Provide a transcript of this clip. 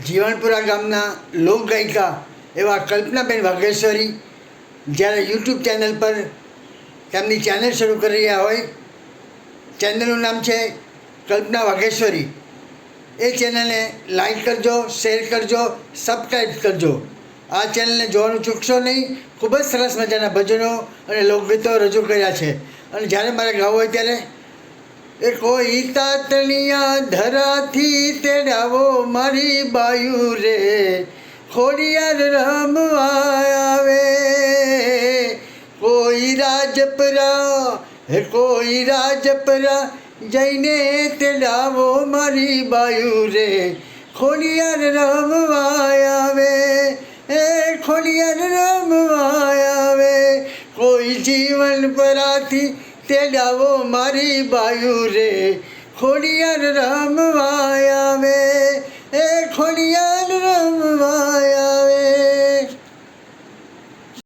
જીવણપુરા ગામના લોકગાયિકા એવા કલ્પનાબેન વાઘેશ્વરી જ્યારે યુટ્યુબ ચેનલ પર તેમની ચેનલ શરૂ કરી રહ્યા હોય. ચેનલનું નામ છે કલ્પના વાઘેશ્વરી. એ ચેનલને લાઈક કરજો, શેર કરજો, સબસ્ક્રાઈબ કરજો. આ ચેનલને જોવાનું ચૂકશો નહીં. ખૂબ જ સરસ મજાના ભજનો અને લોકગીતો રજૂ કર્યા છે. અને જ્યારે મારે ગાવું હોય ત્યારે એ કોઈ તાતણિયા ધરાથી તેડાવો મારી બાયુ રે, ખોડિયાર રમવા આવે. કોઈ રાજપરા કોઈ રાજપરા જઈને તેડાવો મારી બાયુ રે, ખોડિયાર રમવા આવે. એ ખોડિયાર રમવા આવે. કોઈ જીવનપરાથી તેડાવો મારી બાયુ રે, ખોડિયાર રમવા આવે. એ ખોડિયાર રમવા